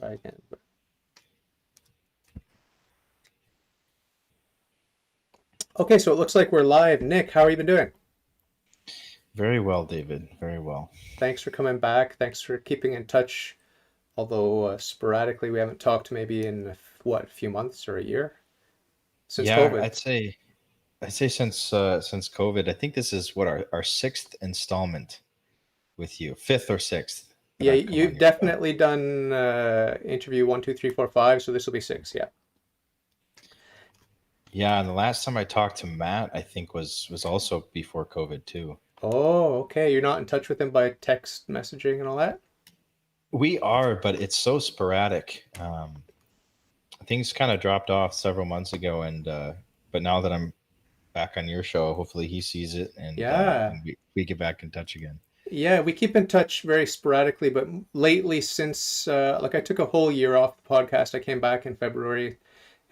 try again. Okay, so it looks like we're live. Nick, how are you been doing? Very well, David. Very well. Thanks for coming back. Thanks for keeping in touch. Although sporadically, we haven't talked maybe in what, a few months or a year since Yeah, COVID. I'd say since COVID, I think this is what our sixth installment with you, fifth or sixth that Yeah, I've come on you've your show. definitely done interview one, two, three, four, five. So this will be six. Yeah. Yeah, and the last time I talked to Matt, I think was also before COVID too. Oh, okay. You're not in touch with him by text messaging and all that? We are, but it's so sporadic. Things kind of dropped off several months ago, and but now that I'm back on your show, hopefully he sees it Yeah. and we get back in touch again. Yeah, we keep in touch very sporadically, but lately, since like I took a whole year off the podcast, I came back in February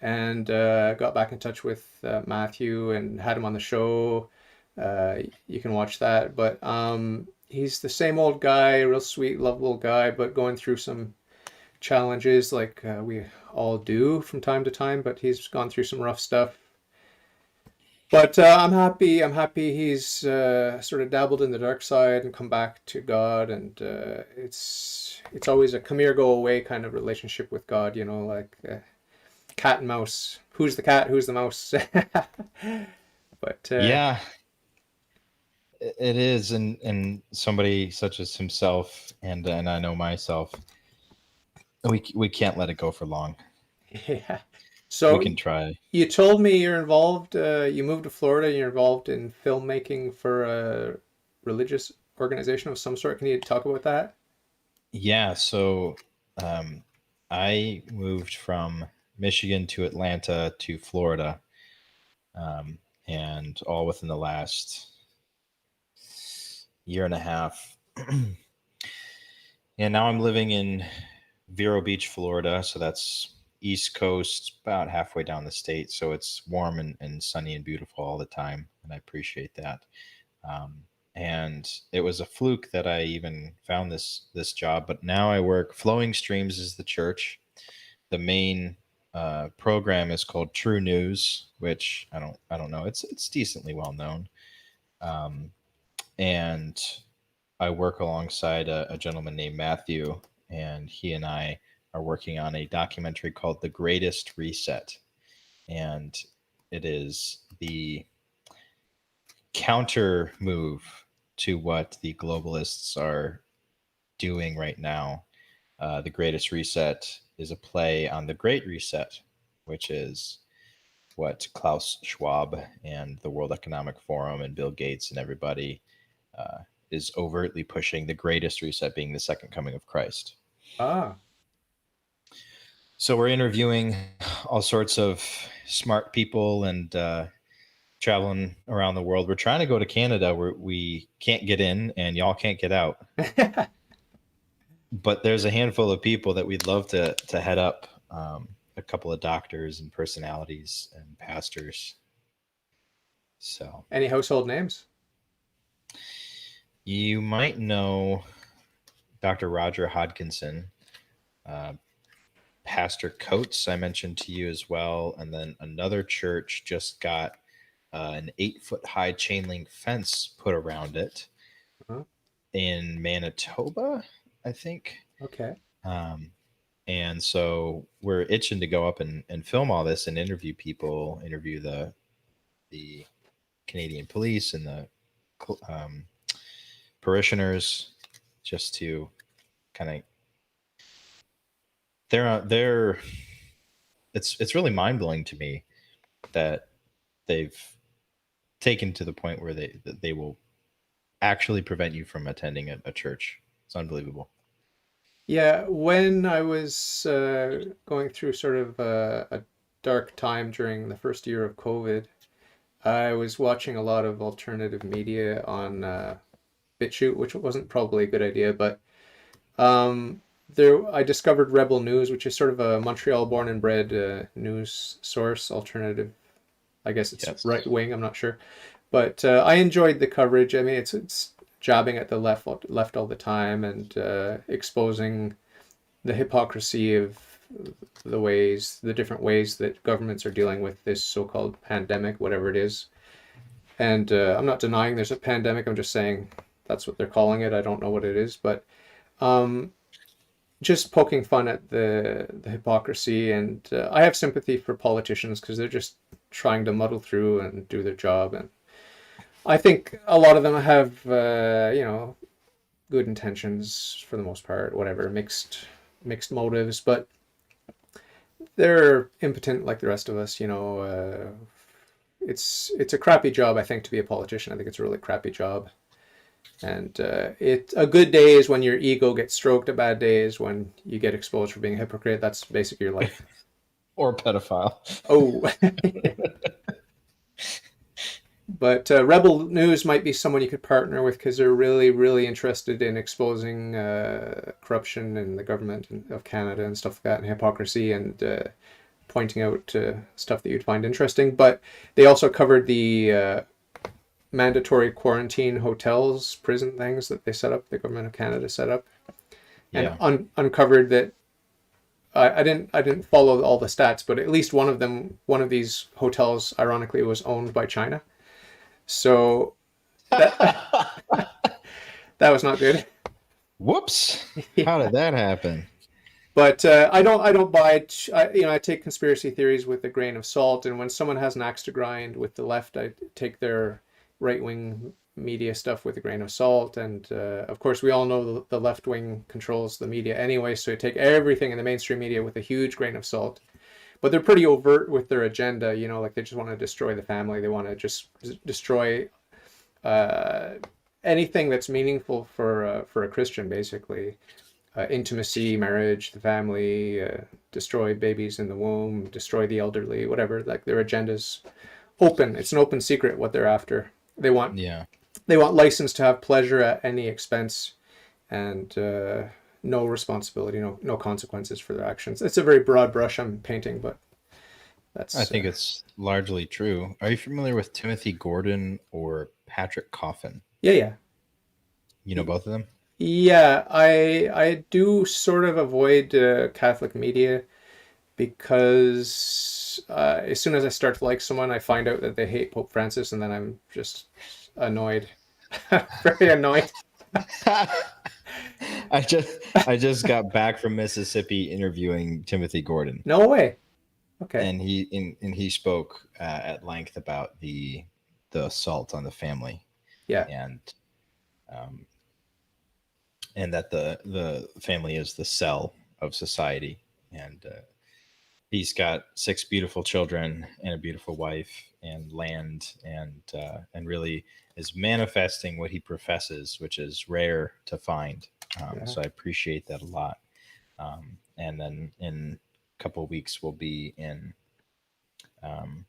and got back in touch with Matthew and had him on the show. You can watch that, but he's the same old guy, real sweet, lovable guy, but going through some challenges like we all do from time to time. But he's gone through some rough stuff. But I'm happy. I'm happy he's sort of dabbled in the dark side and come back to God. And it's always a come here, go away kind of relationship with God. You know, like cat and mouse. Who's the cat? Who's the mouse? But Yeah, it is, and somebody such as himself, and I know myself, we can't let it go for long. yeah. We So can try. you told me you're involved. You moved to Florida. You're involved in filmmaking for a religious organization of some sort. Can you talk about that? Yeah, so um, I moved from Michigan to Atlanta to Florida, um, and all within the last year and a half. And now I'm living in Vero Beach, Florida. So that's East Coast, about halfway down the state. So it's warm and sunny and beautiful all the time. And I appreciate that. Um, and it was a fluke that I even found this job. But now I work. Flowing Streams is the church. The main program is called True News, which I don't know. It's decently well known. Um, and I work alongside a gentleman named Matthew, and he and I are working on a documentary called The Greatest Reset. And it is the counter move to what the globalists are doing right now. The Greatest Reset is a play on the Great Reset, which is what Klaus Schwab and the World Economic Forum and Bill Gates and everybody uh, is overtly pushing, the greatest reset being the second coming of Christ. Ah, So we're interviewing all sorts of smart people and traveling around the world. We're trying to go to Canada where we can't get in and y'all can't get out. But there's a handful of people that we'd love to head up. A couple of doctors and personalities and pastors. So any household names? you might know Dr. Roger Hodkinson, uh, Pastor Coates, I mentioned to you as well. And then another church just got an 8 foot high chain link fence put around it Uh-huh. in Manitoba, I think. Okay. Um, and so we're itching to go up and film all this and interview people, interview the Canadian police and the um, parishioners, just to kind of they're it's really mind blowing to me that they've taken to the point where they will actually prevent you from attending a church. It's unbelievable. Yeah, when I was going through sort of a dark time during the first year of COVID, I was watching a lot of alternative media on BitChute, which wasn't probably a good idea, but um, there I discovered Rebel News, which is sort of a Montreal born and bred news source, alternative. I guess it's right Yes. wing. I'm not sure, but I enjoyed the coverage. I mean, it's jabbing at the left all the time and exposing the hypocrisy of the different ways that governments are dealing with this so-called pandemic, whatever it is. And I'm not denying there's a pandemic. I'm just saying that's what they're calling it. I don't know what it is, but um, just poking fun at the hypocrisy. And I have sympathy for politicians because they're just trying to muddle through and do their job. And I think a lot of them have, good intentions for the most part, whatever, mixed motives, but they're impotent like the rest of us. It's a crappy job, I think, to be a politician. I think it's a really crappy job. And a good day is when your ego gets stroked. A bad day is when you get exposed for being a hypocrite. That's basically your life. Or pedophile. Oh, but Rebel News might be someone you could partner with because they're really, really interested in exposing corruption in the government of Canada and stuff like that, and hypocrisy, and pointing out stuff that you'd find interesting. But they also covered the mandatory quarantine hotels, prison things that they set up, the government of Canada set up, and Yeah. uncovered that. I didn't follow all the stats, but at least one of these hotels, ironically, was owned by China. So that that was not good. Whoops. How Yeah. did that happen? But I don't buy it. I take conspiracy theories with a grain of salt. And when someone has an axe to grind with the left, I take their right wing media stuff with a grain of salt. And of course, we all know the left wing controls the media anyway. So I take everything in the mainstream media with a huge grain of salt. But they're pretty overt with their agenda. Like they just want to destroy the family. They want to just destroy uh, anything that's meaningful for a Christian, basically. Intimacy, marriage, the family, destroy babies in the womb, destroy the elderly, whatever. Like their agenda's open. It's an open secret what they're after. They want Yeah. they want license to have pleasure at any expense, and no responsibility, no consequences for their actions. It's a very broad brush I'm painting, but I that's think it's largely true. Are you familiar with Timothy Gordon or Patrick Coffin? yeah, You know yeah. both of them? Yeah, I do sort of avoid Catholic media because as soon as I start to like someone, I find out that they hate Pope Francis, and then I'm just annoyed, very annoyed. I just got back from Mississippi interviewing Timothy Gordon, No way. Okay. and he spoke at length about the assault on the family, Yeah. and um, and that the family is the cell of society, and he's got 6 beautiful children and a beautiful wife and land, and really is manifesting what he professes, which is rare to find. Yeah. So I appreciate that a lot. And then in a couple of weeks we'll be in um,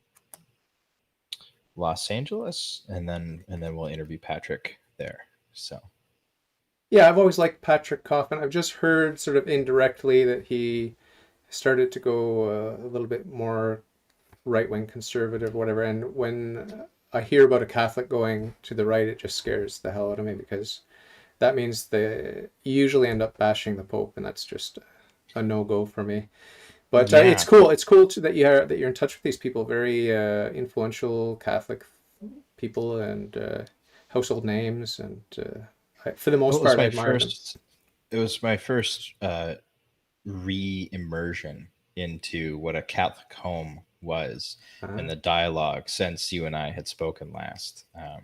Los Angeles, and then we'll interview Patrick there. So Yeah, I've always liked Patrick Coffin. I've just heard sort of indirectly that he started to go a little bit more right-wing conservative, whatever. And when I hear about a Catholic going to the right, it just scares the hell out of me because that means they usually end up bashing the Pope, and that's just a no-go for me. But it's yeah. cool. It's cool that you're in touch with these people, very influential Catholic people and household names, and for the Well, most part, I admire them. it was my first re-immersion into what a Catholic home was, and Uh, the dialogue since you and I had spoken last. uh,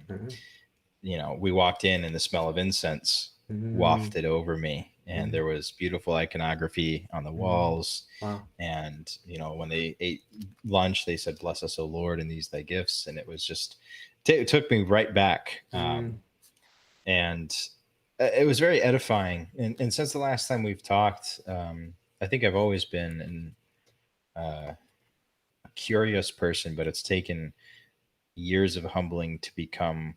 We walked in and the smell of incense mm, wafted over me, and mm, there was beautiful iconography on the mm. walls. Wow. And when they ate lunch, they said, "Bless us, O Lord, and these thy gifts." And it was just, it took me right back. Mm, And it was very edifying. And since the last time we've talked, I think I've always been a curious person, but it's taken years of humbling to become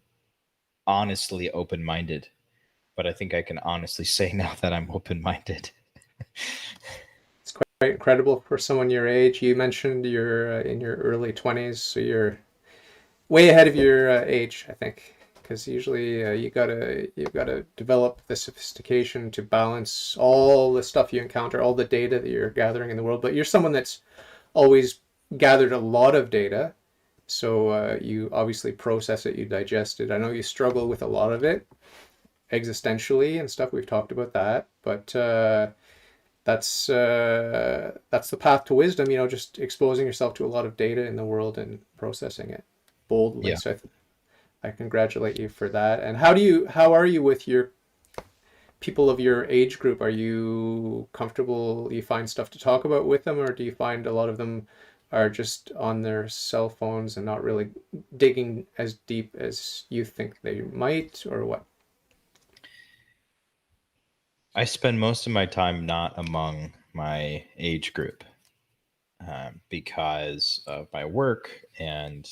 honestly open minded. But I think I can honestly say now that I'm open minded. it's quite incredible for someone your age. You mentioned you're in your early 20s, so you're way ahead of your age, I think, because usually you've gotta develop the sophistication to balance all the stuff you encounter, all the data that you're gathering in the world. But you're someone that's always gathered a lot of data, so you obviously process it, you digest it. I know you struggle with a lot of it existentially and stuff. We've talked about that, but that's the path to wisdom. You know, just exposing yourself to a lot of data in the world and processing it boldly. Yeah. So I congratulate you for that. And how are you with your people of your age group? Are you comfortable? You find stuff to talk about with them, or do you find a lot of them are just on their cell phones and not really digging as deep as you think they might, or what? I spend most of my time not among my age group because of my work, and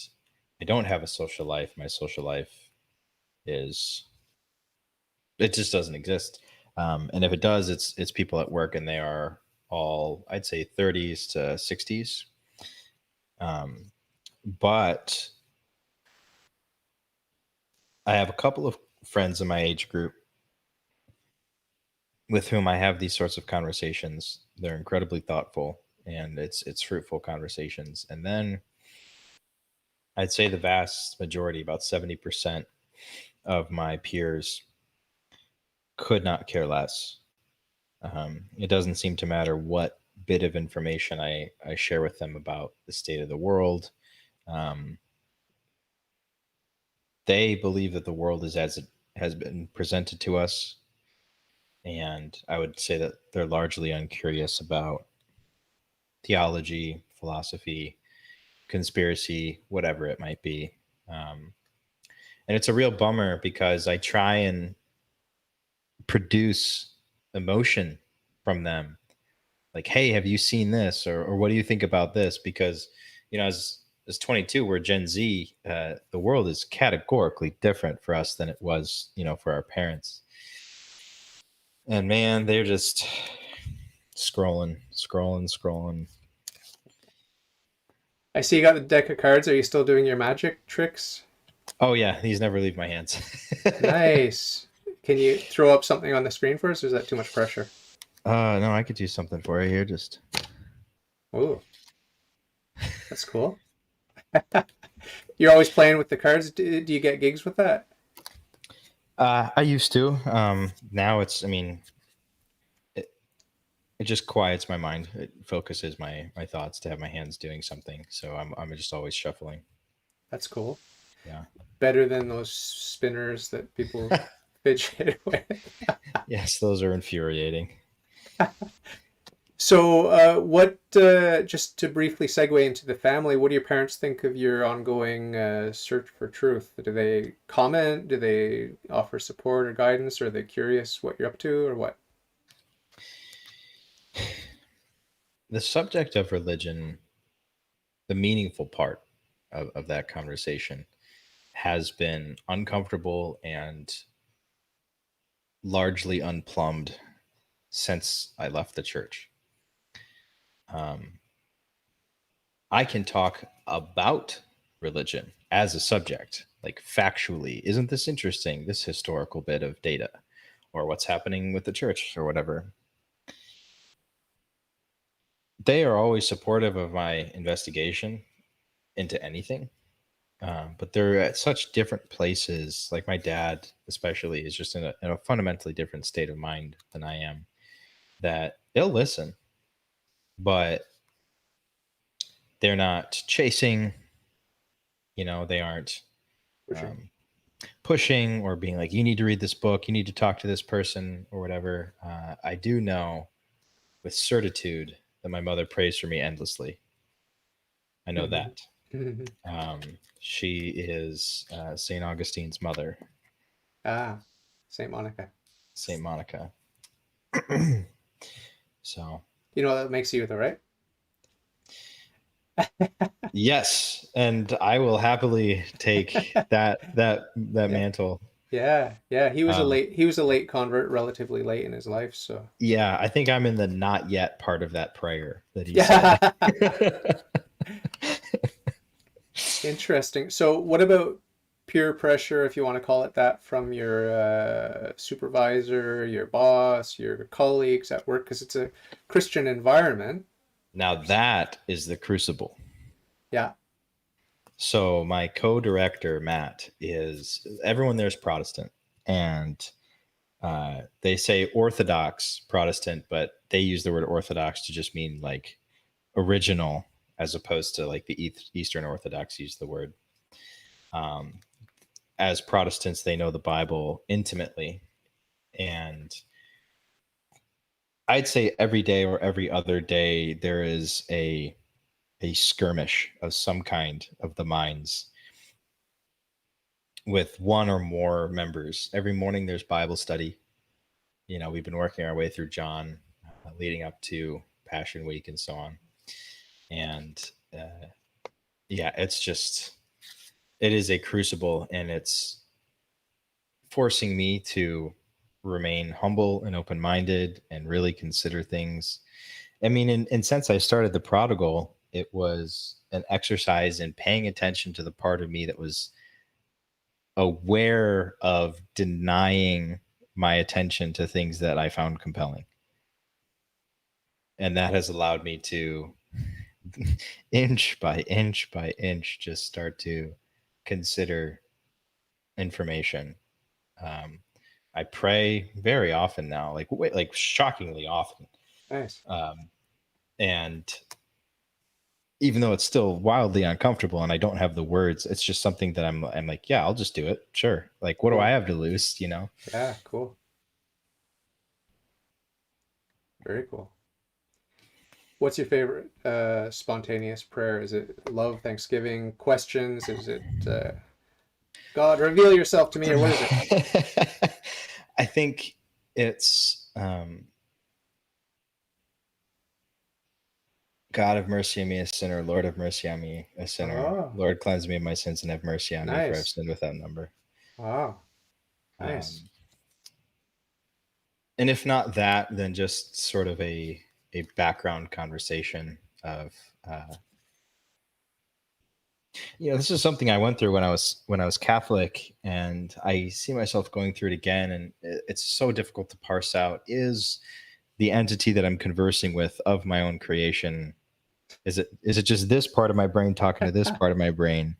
I don't have a social life. My social life is it just doesn't exist. And if it does, it's people at work, and they are all, I'd say, 30s to 60s. But I have a couple of friends in my age group with whom I have these sorts of conversations. They're incredibly thoughtful, and it's fruitful conversations. And then I'd say the vast majority, about 70% of my peers, could not care less. It doesn't seem to matter what bit of information I share with them about the state of the world. Um, they believe that the world is as it has been presented to us. And I would say that they're largely uncurious about theology, philosophy, conspiracy, whatever it might be. And it's a real bummer because I try and produce emotion from them. Like, hey, have you seen this? Or what do you think about this? Because, as 22, we're Gen Z, the world is categorically different for us than it was, for our parents. And man, they're just scrolling. I see you got the deck of cards. Are you still doing your magic tricks? Oh yeah, these never leave my hands. Nice. Can you throw up something on the screen for us, or is that too much pressure? No, I could do something for you here. Just Oh, that's cool. You're always playing with the cards. Do you get gigs with that? I used to. Now it's. I mean, it just quiets my mind. It focuses my thoughts to have my hands doing something. So I'm just always shuffling. That's cool. Yeah. Better than those spinners that people fidget with. Yes, those are infuriating. So, just to briefly segue into the family, what do your parents think of your ongoing search for truth? Do they comment? Do they offer support or guidance? Or are they curious what you're up to or what? The subject of religion, the meaningful part of that conversation, has been uncomfortable and largely unplumbed since I left the church. I can talk about religion as a subject, like factually. Isn't this interesting? This historical bit of data, or what's happening with the church, or whatever. They are always supportive of my investigation into anything, but they're at such different places. Like my dad, especially, is just in a fundamentally different state of mind than I am. That they'll listen, but they're not chasing. They aren't Pushing. pushing or being like, you need to read this book, you need to talk to this person, or whatever. I do know with certitude that my mother prays for me endlessly. I know that. She is St. Augustine's mother. Ah, Saint Monica. St. Monica. So You know what that makes you, though, right? yes, and I will happily take that Yeah. mantle. Yeah, yeah. He was a late convert, relatively late in his life. So Yeah, I think I'm in the not yet part of that prayer that he yeah, said. interesting. So what about peer pressure, if you want to call it that, from your supervisor, your boss, your colleagues at work, because it's a Christian environment. Now that is the crucible. Yeah. So my co-director Matt is everyone there is Protestant, and they say Orthodox Protestant, but they use the word Orthodox to just mean like original, as opposed to like the Eastern Orthodox use the word. As Protestants, they know the Bible intimately, and I'd say every day or every other day there is a skirmish of some kind of the minds with one or more members. Every morning there's Bible study. You know, we've been working our way through John, leading up to Passion Week and so on. And yeah, it's just, it is a crucible, and it's forcing me to remain humble and open-minded and really consider things. I mean, since I started the prodigal, it was an exercise in paying attention to the part of me that was aware of denying my attention to things that I found compelling. And that has allowed me to inch by inch by inch just start to consider information. I pray very often now, like shockingly often. Nice. And even though it's still wildly uncomfortable and I don't have the words, it's just something that I'm like, yeah, I'll just do it. Sure. Like, what do Cool. I have to lose? You know? Yeah, cool. Very cool. What's your favorite spontaneous prayer? Is it love, thanksgiving, questions? Is it God, reveal yourself to me, or what is it? I think it's God have mercy on me, a sinner. Lord have mercy on me, a sinner. Oh, Lord, cleanse me of my sins and have mercy on me, for I've nice. sinned without number. Wow, nice. Um, and if not that, then just sort of a background conversation of, this is something I went through when I was Catholic, and I see myself going through it again, and it's so difficult to parse out. Is the entity that I'm conversing with of my own creation, is it just this part of my brain talking to this part of my brain,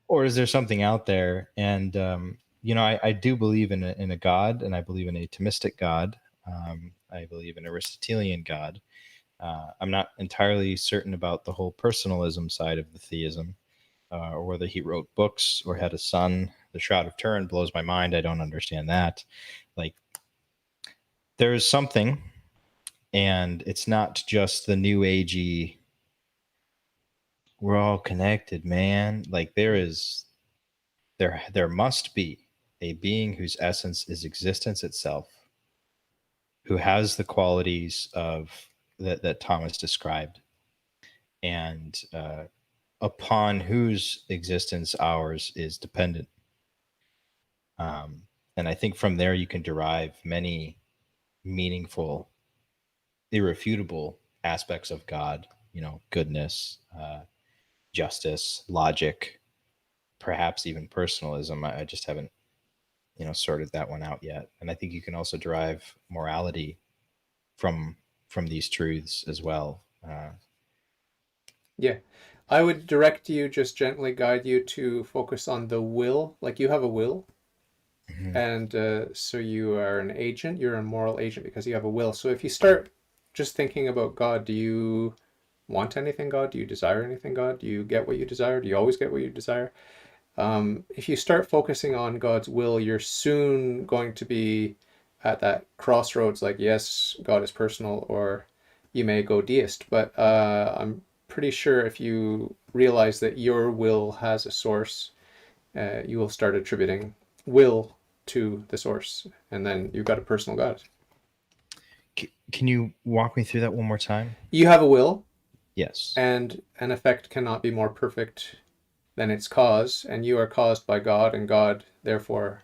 or is there something out there? And I do believe in a God, and I believe in a Thomistic God. I believe in Aristotelian God. I'm not entirely certain about the whole personalism side of the theism, or whether he wrote books or had a son. The Shroud of Turin blows my mind. I don't understand that. Like, there's something, and it's not just the new agey, we're all connected, man. Like, there must be a being whose essence is existence itself, who has the qualities of that Thomas described, and upon whose existence ours is dependent. And I think from there you can derive many meaningful, irrefutable aspects of God. Goodness, justice, logic, perhaps even personalism. I just haven't sorted that one out yet. And I think you can also derive morality from these truths as well. Yeah. I would direct you, just gently guide you to focus on the will. Like, you have a will, and so you are an agent. You're a moral agent because you have a will. So if you start just thinking about God, do you want anything, God? Do you desire anything, God? Do you get what you desire? Do you always get what you desire? If you start focusing on God's will, you're soon going to be at that crossroads, like, yes, God is personal, or you may go deist. But I'm pretty sure if you realize that your will has a source, you will start attributing will to the source, and then you've got a personal God. Can you walk me through that one more time? You have a will, Yes. and an effect cannot be more perfect than its cause, and you are caused by God, and God therefore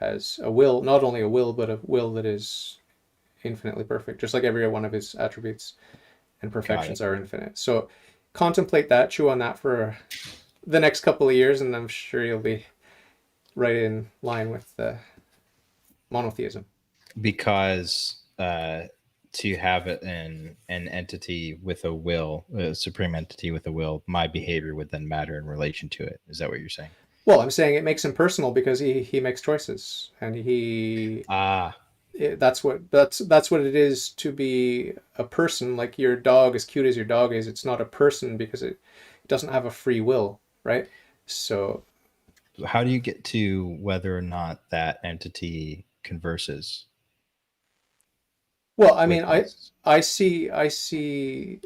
has a will, not only a will, but a will that is infinitely perfect, just like every one of his attributes and perfections are infinite. So contemplate that, chew on that for the next couple of years, and I'm sure you'll be right in line with monotheism. Because to have an entity with a will, a supreme entity with a will, my behavior would then matter in relation to it. Is that what you're saying? Well, I'm saying it makes him personal because he makes choices, and Ah, that's what it is to be a person. Like your dog, as cute as your dog is, it's not a person because it doesn't have a free will, right? So, how do you get to whether or not that entity converses well, I mean, with us? I see I see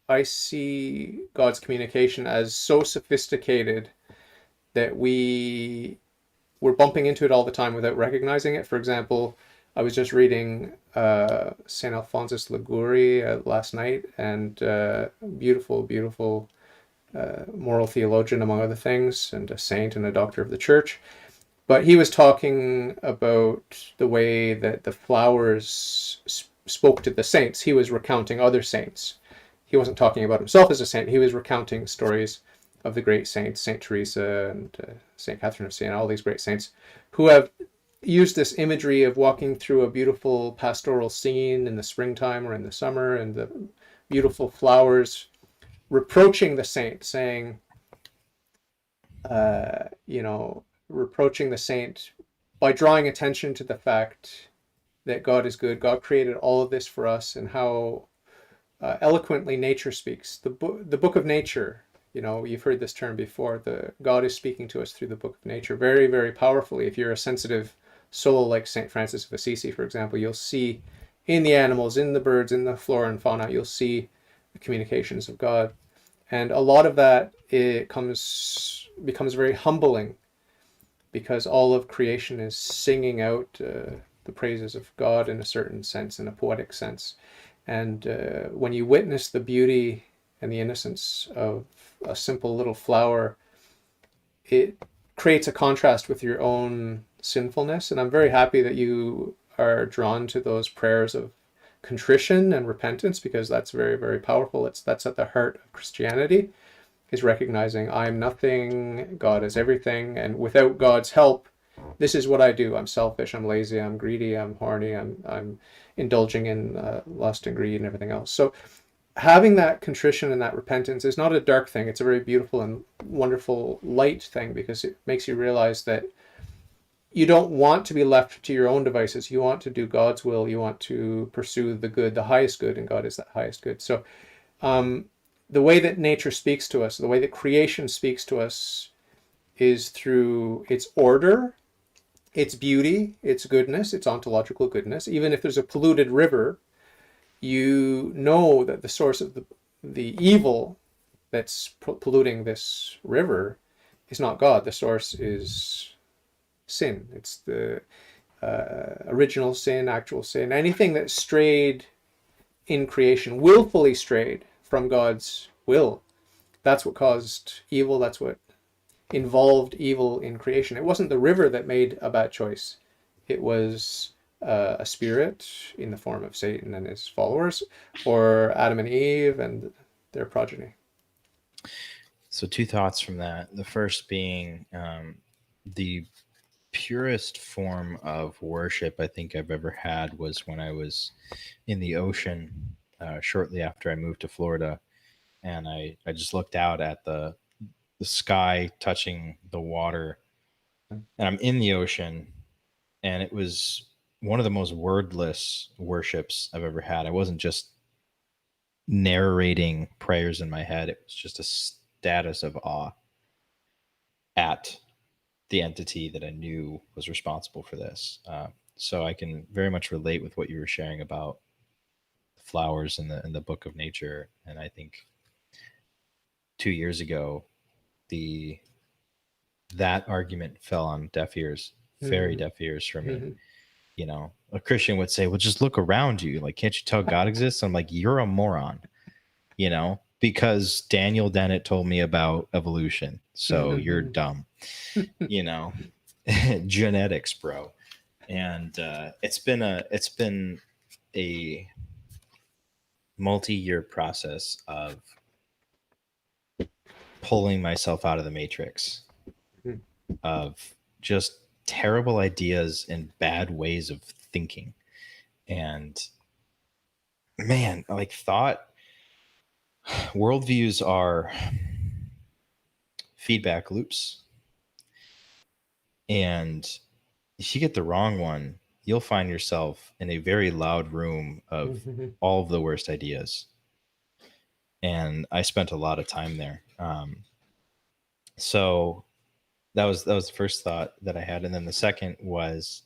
I see God's communication as so sophisticated that we're bumping into it all the time without recognizing it. For example, I was just reading Saint Alphonsus Liguori last night, and beautiful, beautiful moral theologian, among other things, and a saint and a doctor of the church. But he was talking about the way that the flowers spoke to the saints. He was recounting other saints. He wasn't talking about himself as a saint. He was recounting stories of the great saints, Saint Teresa and Saint Catherine of Siena, all these great saints who have used this imagery of walking through a beautiful pastoral scene in the springtime or in the summer, and the beautiful flowers reproaching the saint, saying, you know, reproaching the saint by drawing attention to the fact that God is good. God created all of this for us, and how eloquently nature speaks. The book of nature. You know, you've heard this term before. The God is speaking to us through the book of nature, very, very powerfully. If you're a sensitive soul like Saint Francis of Assisi, for example, you'll see in the animals, in the birds, in the flora and fauna, you'll see the communications of God, and a lot of that it becomes very humbling because all of creation is singing out the praises of God in a certain sense, in a poetic sense. And when you witness the beauty and the innocence of a simple little flower, it creates a contrast with your own sinfulness. And I'm very happy that you are drawn to those prayers of contrition and repentance, because that's very, very powerful. That's at the heart of Christianity, is recognizing I'm nothing, God is everything, and without God's help, this is what I do. I'm selfish, I'm lazy, I'm greedy, I'm horny, I'm indulging in lust and greed and everything else. So having that contrition and that repentance is not a dark thing. It's a very beautiful and wonderful light thing, because it makes you realize that you don't want to be left to your own devices. You want to do God's will. You want to pursue the good, the highest good, and God is that highest good. So um, the way that nature speaks to us, the way that creation speaks to us, is through its order, its beauty, its goodness, its ontological goodness. Even if there's a polluted river, you know that the source of the evil that's polluting this river is not God. The source is sin. It's the original sin, actual sin. Anything that strayed in creation, willfully strayed from God's will, that's what caused evil. That's what involved evil in creation. It wasn't the river that made a bad choice. It was a spirit in the form of Satan and his followers, or Adam and Eve and their progeny. So, two thoughts from that. The first being the purest form of worship I think I've ever had was when I was in the ocean shortly after I moved to Florida. And I just looked out at the sky touching the water, and I'm in the ocean, and it was one of the most wordless worships I've ever had. I wasn't just narrating prayers in my head, it was just a status of awe at the entity that I knew was responsible for this. So I can very much relate with what you were sharing about the flowers in the book of nature. And I think 2 years ago, the that argument fell on deaf ears, very Mm-hmm. deaf ears for me. Mm-hmm. You know, a Christian would say, "Well, just look around you. Like, can't you tell God exists?" I'm like, "You're a moron." You know, because Daniel Dennett told me about evolution, so you're Mm-hmm. dumb. You know, genetics, bro. And it's been a multi-year process of pulling myself out of the matrix, of just terrible ideas and bad ways of thinking. And man, like thought worldviews are feedback loops. And if you get the wrong one, you'll find yourself in a very loud room of all of the worst ideas. And I spent a lot of time there. So that was the first thought that I had. And then the second was,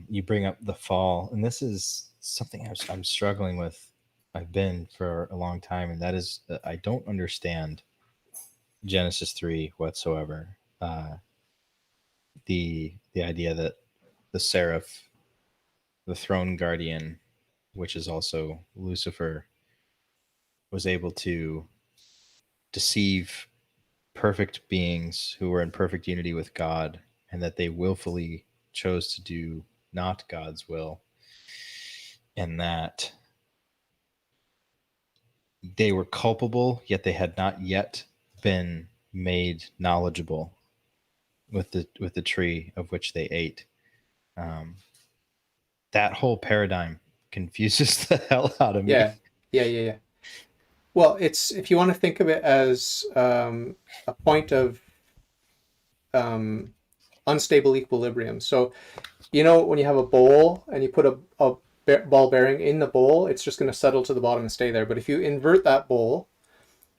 you bring up the fall, and this is something I'm struggling with. I've been for a long time, and that is I don't understand Genesis 3 whatsoever. The idea that the seraph, the throne guardian, which is also Lucifer, was able to deceive perfect beings who were in perfect unity with God, and that they willfully chose to do not God's will, and that they were culpable, yet they had not yet been made knowledgeable with the tree of which they ate. That whole paradigm confuses the hell out of me. Yeah. Well, it's, if you want to think of it as a point of unstable equilibrium. So, you know, when you have a bowl and you put a ball bearing in the bowl, it's just going to settle to the bottom and stay there. But if you invert that bowl,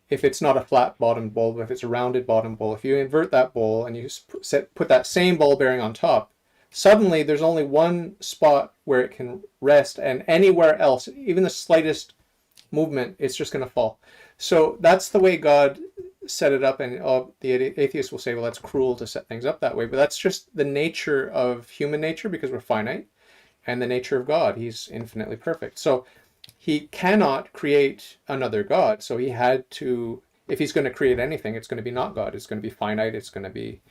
if it's not a flat bottomed bowl, but if it's a rounded bottom bowl, if you invert that bowl and you put that same ball bearing on top, suddenly there's only one spot where it can rest, and anywhere else, even the slightest movement, it's just going to fall. So that's the way God set it up. And the atheists will say, well, that's cruel to set things up that way. But that's just the nature of human nature, because we're finite, and the nature of God. He's infinitely perfect. So he cannot create another God. So he had to, if he's going to create anything, it's going to be not God. It's going to be finite. It's going to be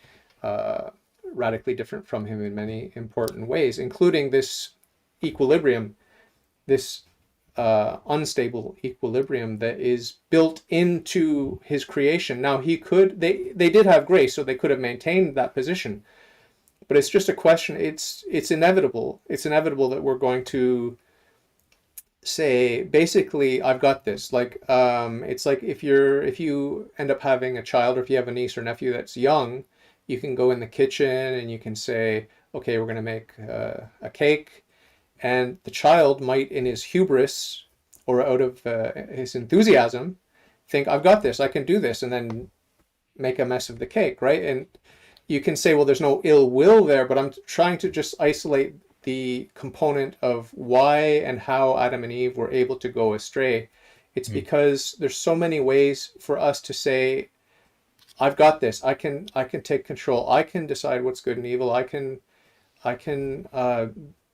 radically different from him in many important ways, including this equilibrium, this unstable equilibrium that is built into his creation. Now they did have grace, so they could have maintained that position, but it's just a question. It's inevitable. It's inevitable that we're going to say, basically, I've got this. Like, it's like if you end up having a child, or if you have a niece or nephew that's young, you can go in the kitchen and you can say, okay, we're going to make a cake. And the child might, in his hubris or out of his enthusiasm, think, I've got this, I can do this, and then make a mess of the cake, right? And you can say, well, there's no ill will there, but I'm trying to just isolate the component of why and how Adam and Eve were able to go astray. It's because there's so many ways for us to say, I've got this, I can take control, I can decide what's good and evil, I can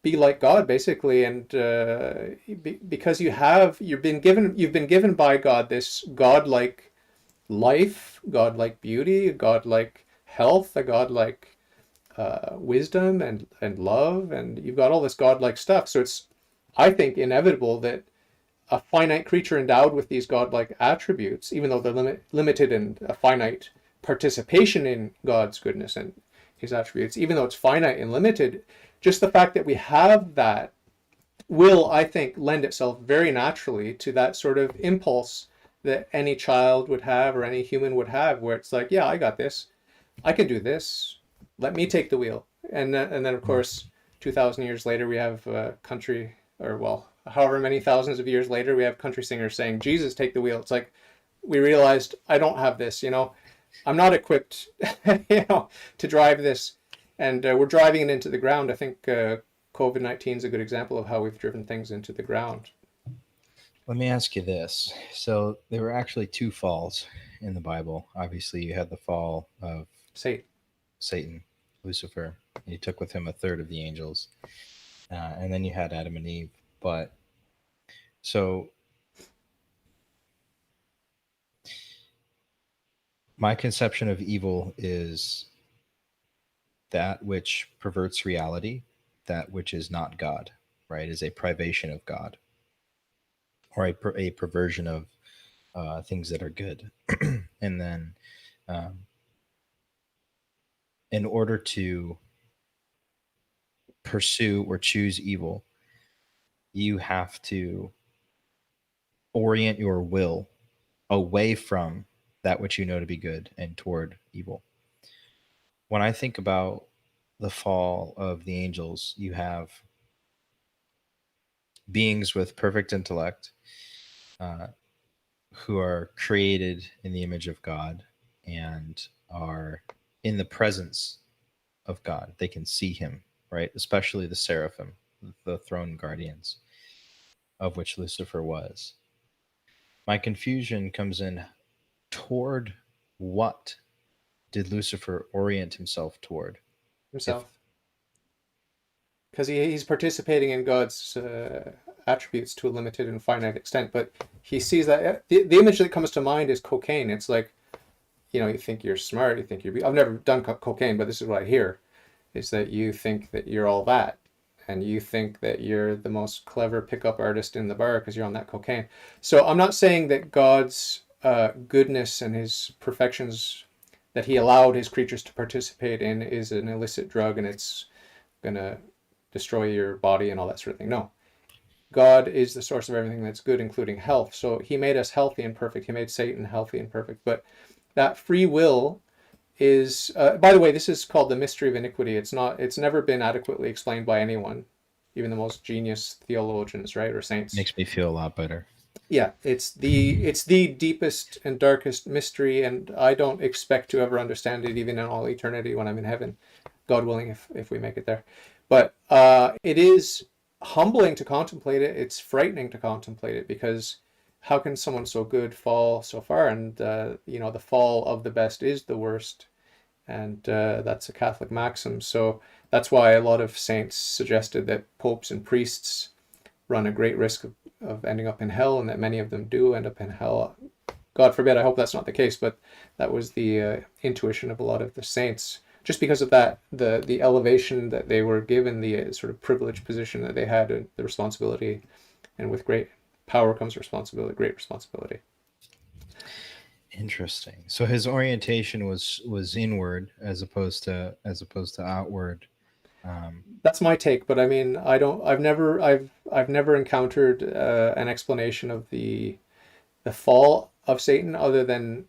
be like God, basically. And because you've been given by God this godlike life, godlike beauty, godlike health, a godlike wisdom and love, and you've got all this godlike stuff. So it's, I think, inevitable that a finite creature endowed with these godlike attributes, even though they're limited in a finite participation in God's goodness and his attributes, even though it's finite and limited, just the fact that we have that will, I think, lend itself very naturally to that sort of impulse that any child would have, or any human would have, where it's like, yeah, I got this, I can do this, let me take the wheel. And then of course, 2,000 years later, we have country, or well, however many thousands of years later, we have country singers saying, Jesus, take the wheel. It's like, we realized, I don't have this, I'm not equipped, to drive this. And we're driving it into the ground. I think COVID-19 is a good example of how we've driven things into the ground. Let me ask you this. So there were actually two falls in the Bible. Obviously, you had the fall of Satan, Lucifer, and he took with him a third of the angels. And then you had Adam and Eve. But so my conception of evil is that which perverts reality, that which is not God, right? Is a privation of God, or a perversion of things that are good. And then in order to pursue or choose evil, you have to orient your will away from that which you know to be good and toward evil. When I think about the fall of the angels, you have beings with perfect intellect uh, who are created in the image of God and are in the presence of God. They can see him, right? Especially the seraphim, the throne guardians, of which Lucifer was. My confusion comes in toward what did Lucifer orient himself toward? If himself, because he's participating in God's attributes to a limited and finite extent. But he sees that the image that comes to mind is cocaine. It's like, you think you're smart, you think I've never done cocaine, but this is what I hear, is that you think that you're all that, and you think that you're the most clever pickup artist in the bar because you're on that cocaine. So I'm not saying that God's goodness and his perfections that he allowed his creatures to participate in is an illicit drug and it's gonna destroy your body and all that sort of thing. No, God is the source of everything that's good, including health. So he made us healthy and perfect. He made Satan healthy and perfect. But that free will is, by the way, this is called the mystery of iniquity. It's never been adequately explained by anyone, even the most genius theologians, right, or saints. makes me feel a lot better. Yeah, it's the deepest and darkest mystery, and I don't expect to ever understand it, even in all eternity when I'm in heaven, God willing, if we make it there. But it is humbling to contemplate it. It's frightening to contemplate it, because how can someone so good fall so far? And the fall of the best is the worst, and that's a Catholic maxim. So that's why a lot of saints suggested that popes and priests run a great risk of ending up in hell, and that many of them do end up in hell. God forbid, I hope that's not the case, but that was the intuition of a lot of the saints, just because of that, the elevation that they were given, the sort of privileged position that they had, and the responsibility. And with great power comes responsibility, great responsibility. Interesting. So his orientation was inward as opposed to outward. That's my take, but I mean, I've never encountered an explanation of the fall of Satan other than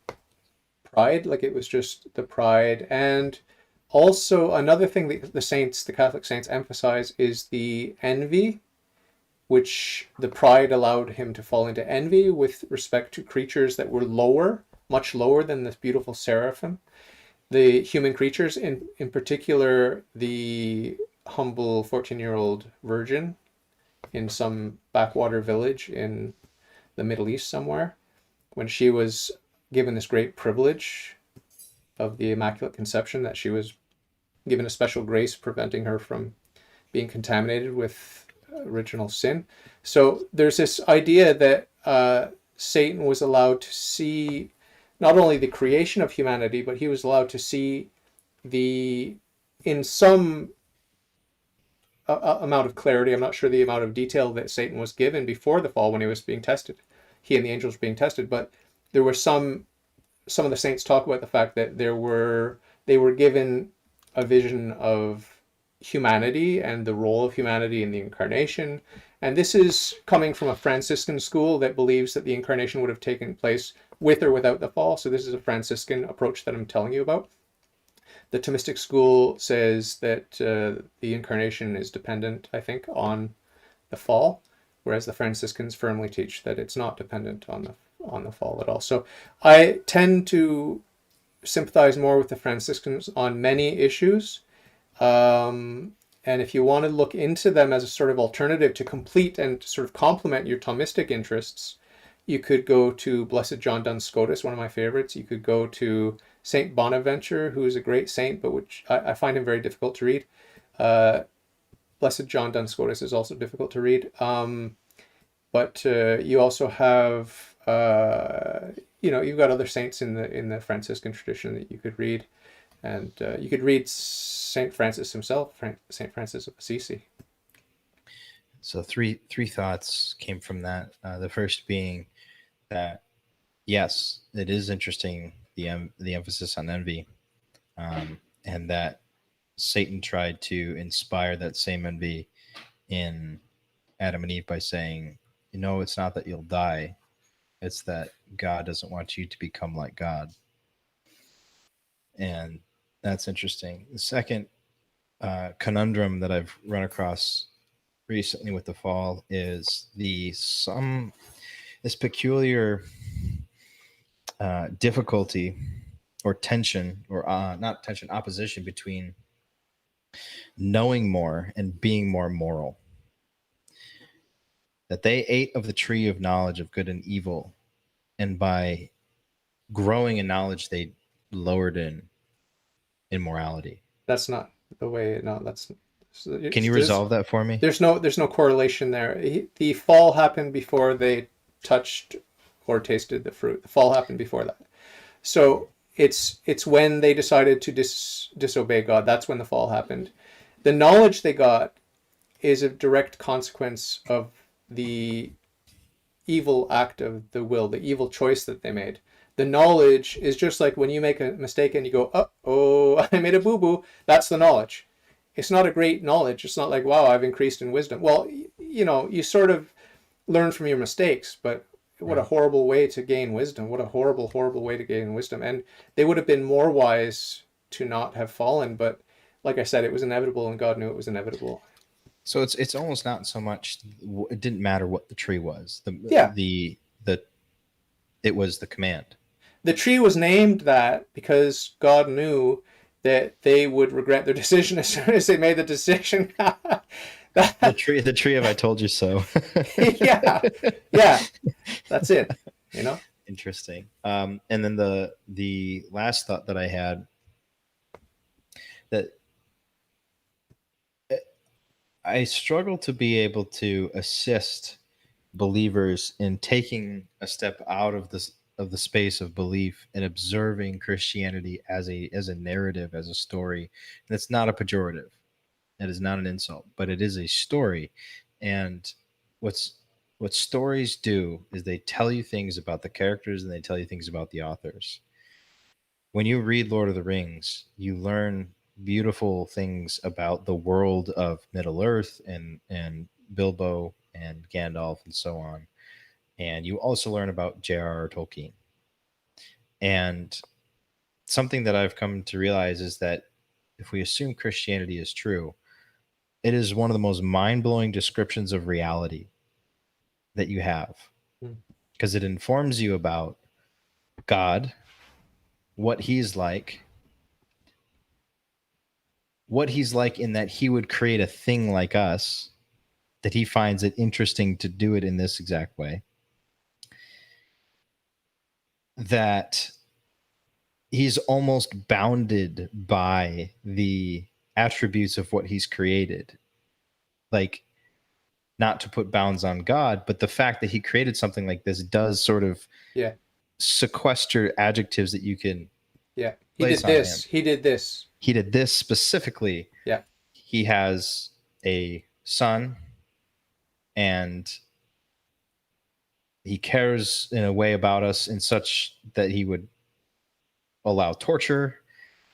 pride. Like, it was just the pride. And also another thing that the Catholic saints emphasize is the envy, which the pride allowed him to fall into envy with respect to creatures that were lower, much lower than this beautiful seraphim. The human creatures, in particular, the humble 14-year-old virgin in some backwater village in the Middle East somewhere, when she was given this great privilege of the Immaculate Conception, that she was given a special grace preventing her from being contaminated with original sin. So there's this idea that Satan was allowed to see not only the creation of humanity, but he was allowed to see in some amount of clarity. I'm not sure the amount of detail that Satan was given before the fall when he was being tested. He and the angels were being tested, but there were some of the saints talk about the fact that they were given a vision of humanity and the role of humanity in the incarnation. And this is coming from a Franciscan school that believes that the incarnation would have taken place with or without the fall. So this is a Franciscan approach that I'm telling you about. The Thomistic school says that the incarnation is dependent, I think, on the fall, whereas the Franciscans firmly teach that it's not dependent on the fall at all. So I tend to sympathize more with the Franciscans on many issues. And if you want to look into them as a sort of alternative to complete and sort of complement your Thomistic interests, you could go to Blessed John Duns Scotus, one of my favorites. You could go to Saint Bonaventure, who is a great saint, but which I find him very difficult to read. Blessed John Duns Scotus is also difficult to read. But you also have, you've got other saints in the Franciscan tradition that you could read. And you could read St. Francis himself, St. Francis of Assisi. So three thoughts came from that. The first being that, yes, it is interesting, the emphasis on envy, and that Satan tried to inspire that same envy in Adam and Eve by saying, it's not that you'll die, it's that God doesn't want you to become like God. And that's interesting. The second conundrum that I've run across recently with the fall is this peculiar difficulty or tension, or not tension, opposition between knowing more and being more moral. That they ate of the tree of knowledge of good and evil, and by growing in knowledge, they lowered in morality. That's not the way. No, Can you resolve that for me? There's no correlation there. The fall happened before they touched or tasted the fruit. The fall happened before that. So it's when they decided to disobey God. That's when the fall happened. The knowledge they got is a direct consequence of the evil act of the will, the evil choice that they made. The knowledge is just like when you make a mistake and you go, oh, I made a boo-boo. That's the knowledge. It's not a great knowledge. It's not like, wow, I've increased in wisdom. Well, you sort of learn from your mistakes, but what a horrible way to gain wisdom. What a horrible, horrible way to gain wisdom. And they would have been more wise to not have fallen. But like I said, it was inevitable, and God knew it was inevitable. So it's almost not so much, it didn't matter what the tree was. It was the command. The tree was named that because God knew that they would regret their decision as soon as they made the decision. The tree of I told you so. yeah, that's it. Interesting. And then the last thought that I had, that I struggle to be able to assist believers in taking a step out of the space of belief and observing Christianity as a narrative, as a story. And it's not a pejorative. That is not an insult, but it is a story. And what stories do is they tell you things about the characters, and they tell you things about the authors. When you read Lord of the Rings, you learn beautiful things about the world of Middle Earth and Bilbo and Gandalf and so on. And you also learn about J.R.R. Tolkien. And something that I've come to realize is that if we assume Christianity is true, it is one of the most mind-blowing descriptions of reality that you have, because it informs you about God, what he's like in that he would create a thing like us, that he finds it interesting to do it in this exact way, that he's almost bounded by the attributes of what he's created. Like, not to put bounds on God, but the fact that he created something like this does sort of sequester adjectives that you can place on him. He did this. He did this specifically. Yeah. He has a son, and he cares in a way about us in such that he would allow torture,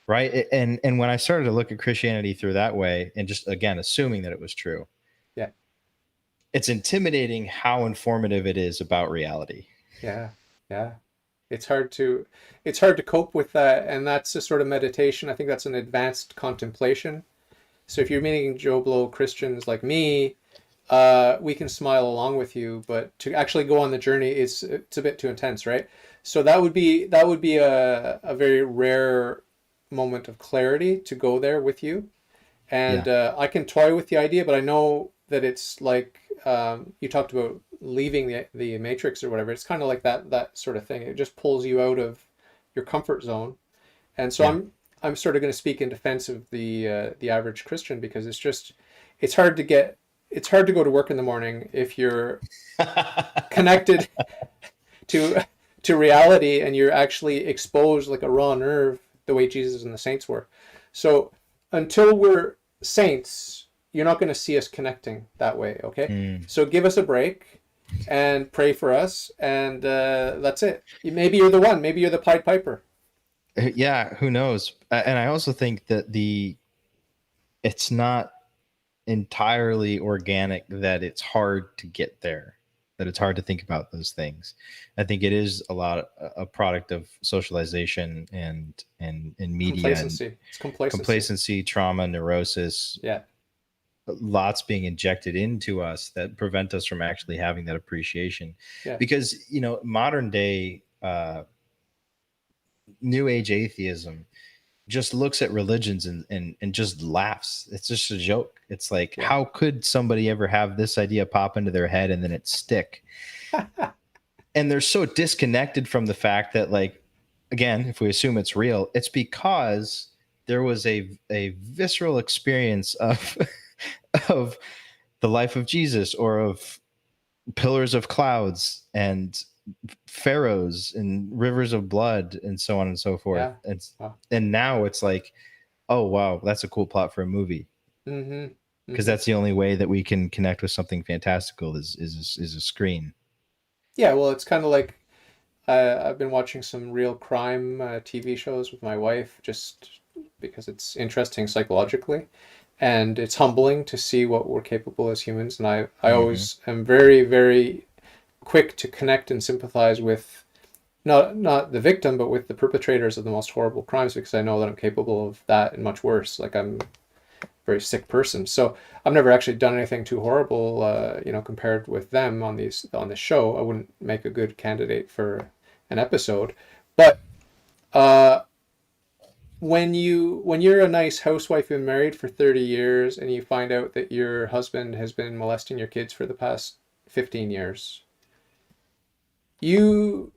right? And when I started to look at Christianity through that way, and just again assuming that it was true, it's intimidating how informative it is about reality. Yeah. It's hard to cope with that, and that's a sort of meditation. I think that's an advanced contemplation. So if you're meeting Joe Blow Christians like me, we can smile along with you, but to actually go on the journey, it's a bit too intense, right? So that would be a very rare moment of clarity to go there with you. And I can toy with the idea, but I know that it's like you talked about leaving the matrix or whatever. It's kind of like that sort of thing. It just pulls you out of your comfort zone. And so I'm sort of going to speak in defense of the average Christian, because it's hard to go to work in the morning if you're connected to reality, and you're actually exposed like a raw nerve the way Jesus and the saints were. So until we're saints, you're not going to see us connecting that way, okay? So give us a break and pray for us, and that's it. Maybe you're the one. Maybe you're the Pied Piper. Yeah, who knows? And I also think that it's not entirely organic, that it's hard to get there, that it's hard to think about those things. I think it is a lot a product of socialization and media and Complacency. It's complacency. complacency, trauma, neurosis, Yeah. lots being injected into us that prevent us from actually having that appreciation. Yeah. Because modern day new age atheism just looks at religions and just laughs. It's just a joke. It's like, Yeah. how could somebody ever have this idea pop into their head and then it stick? And they're so disconnected from the fact that, like, again, if we assume it's real, it's because there was a visceral experience of of the life of Jesus, or of pillars of clouds and pharaohs and rivers of blood and so on and so forth. Yeah. Wow. And now it's like, oh wow, that's a cool plot for a movie, Mm-hmm. because Mm-hmm. that's the only way that we can connect with something fantastical is a screen. Yeah. Well, it's kind of like I've been watching some real crime TV shows with my wife just because it's interesting psychologically, and it's humbling to see what we're capable as humans. And I Mm-hmm. always am very, very quick to connect and sympathize with not the victim, but with the perpetrators of the most horrible crimes, because I know that I'm capable of that and much worse. Like, I'm a very sick person, so I've never actually done anything too horrible, compared with them on this show. I wouldn't make a good candidate for an episode, but uh, when you're a nice housewife and married for 30 years and you find out that your husband has been molesting your kids for the past 15 years, you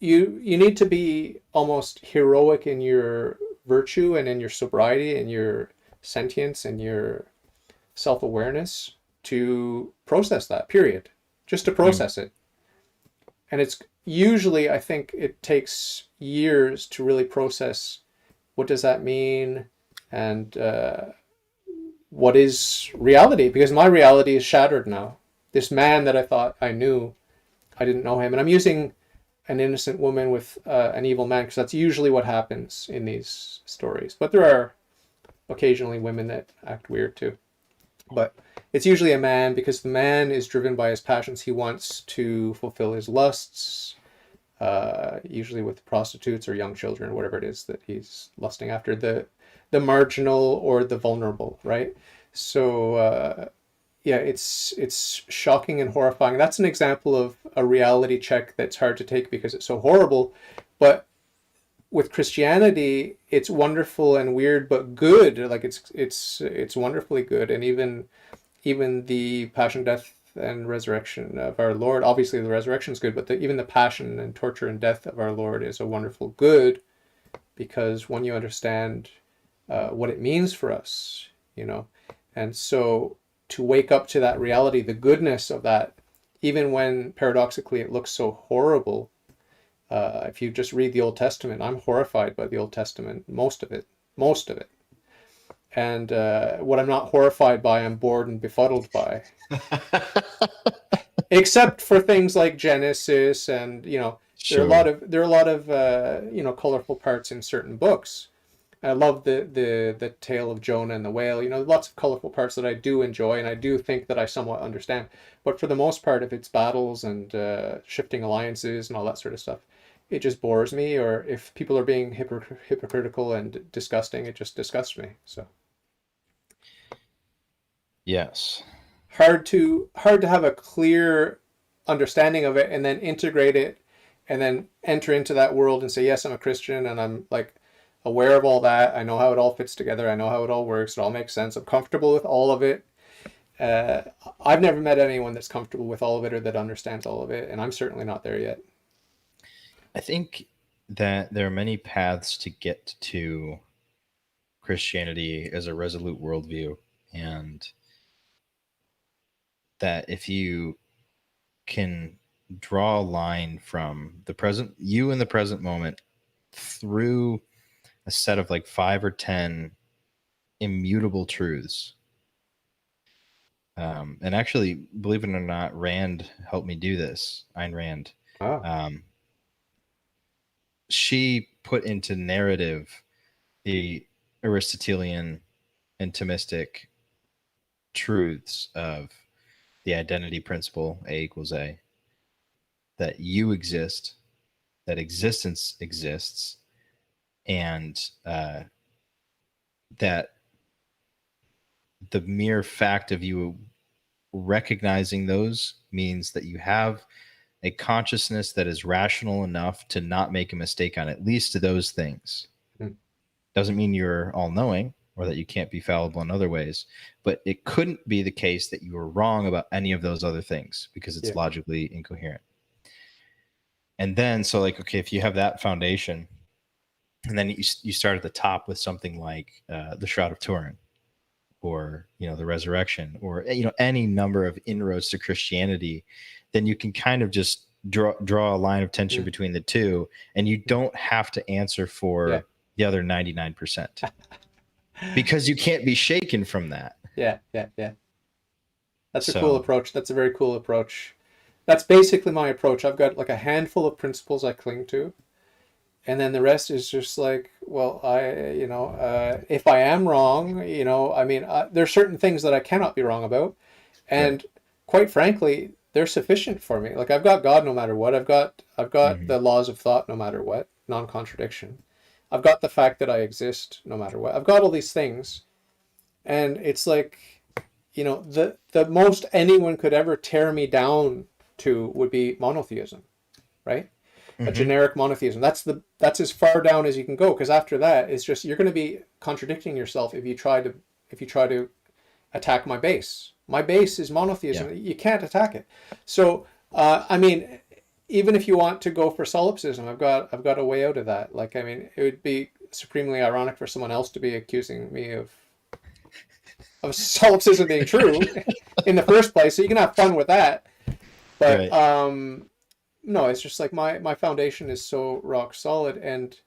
you need to be almost heroic in your virtue and in your sobriety and your sentience and your self-awareness to process that, period, just to Mm. process it. And it's usually, I think it takes years to really process what does that mean, and what is reality, because my reality is shattered now. This man that I thought I knew, I didn't know him. And I'm using an innocent woman with an evil man because that's usually what happens in these stories. But there are occasionally women that act weird too. But it's usually a man, because the man is driven by his passions. He wants to fulfill his lusts, usually with prostitutes or young children, whatever it is that he's lusting after, the marginal or the vulnerable, right? So yeah, it's shocking and horrifying. That's an example of a reality check that's hard to take because it's so horrible. But with Christianity, it's wonderful and weird, but good. Like, it's wonderfully good. And even the passion, death, and resurrection of our Lord. Obviously, the resurrection is good, but even the passion and torture and death of our Lord is a wonderful good, because when you understand what it means for us, and so to wake up to that reality, the goodness of that, even when paradoxically it looks so horrible. If you just read the Old Testament, I'm horrified by the Old Testament, most of it. And what I'm not horrified by, I'm bored and befuddled by. Except for things like Genesis, and Sure. there are a lot of colorful parts in certain books. I love the tale of Jonah and the whale. Lots of colorful parts that I do enjoy, and I do think that I somewhat understand. But for the most part, if it's battles and shifting alliances and all that sort of stuff, it just bores me. Or if people are being hypocritical and disgusting, it just disgusts me. So Yes. hard to have a clear understanding of it and then integrate it and then enter into that world and say, yes, I'm a Christian and I'm like aware of all that. I know how it all fits together. I know how it all works. It all makes sense. I'm comfortable with all of it. Uh, I've never met anyone that's comfortable with all of it or that understands all of it, and I'm certainly not there yet. I think that there are many paths to get to Christianity as a resolute worldview, and that if you can draw a line from the present, you in the present moment, through a set of like 5 or 10 immutable truths. And actually, believe it or not, Rand helped me do this. Ayn Rand. Ah, Um, she put into narrative the Aristotelian and Thomistic truths of the identity principle, A equals A, that you exist, that existence exists, and that the mere fact of you recognizing those means that you have a consciousness that is rational enough to not make a mistake on at least those things. Mm. Doesn't mean you're all knowing or that you can't be fallible in other ways, but it couldn't be the case that you were wrong about any of those other things because it's Yeah. logically incoherent. And then, so like, okay, if you have that foundation, and then you start at the top with something like the Shroud of Turin, or the resurrection, or any number of inroads to Christianity, then you can kind of just draw a line of tension between the two, and you don't have to answer for the other 99% because you can't be shaken from that. Yeah. That's a cool approach. That's a very cool approach. That's basically my approach. I've got like a handful of principles I cling to, and then the rest is just like, well, if I am wrong, there's certain things that I cannot be wrong about, and quite frankly, they're sufficient for me. Like I've got God no matter what. I've got the laws of thought no matter what, non-contradiction. I've got the fact that I exist no matter what. I've got all these things, and it's like, the most anyone could ever tear me down to would be monotheism, right? A generic monotheism. That's as far down as you can go, because after that, it's just you're going to be contradicting yourself if you try to attack my base. My base is monotheism. Yeah. You can't attack it. So even if you want to go for solipsism, I've got a way out of that. Like, it would be supremely ironic for someone else to be accusing me of solipsism being true in the first place. So you can have fun with that. But no, it's just like my foundation is so rock solid. And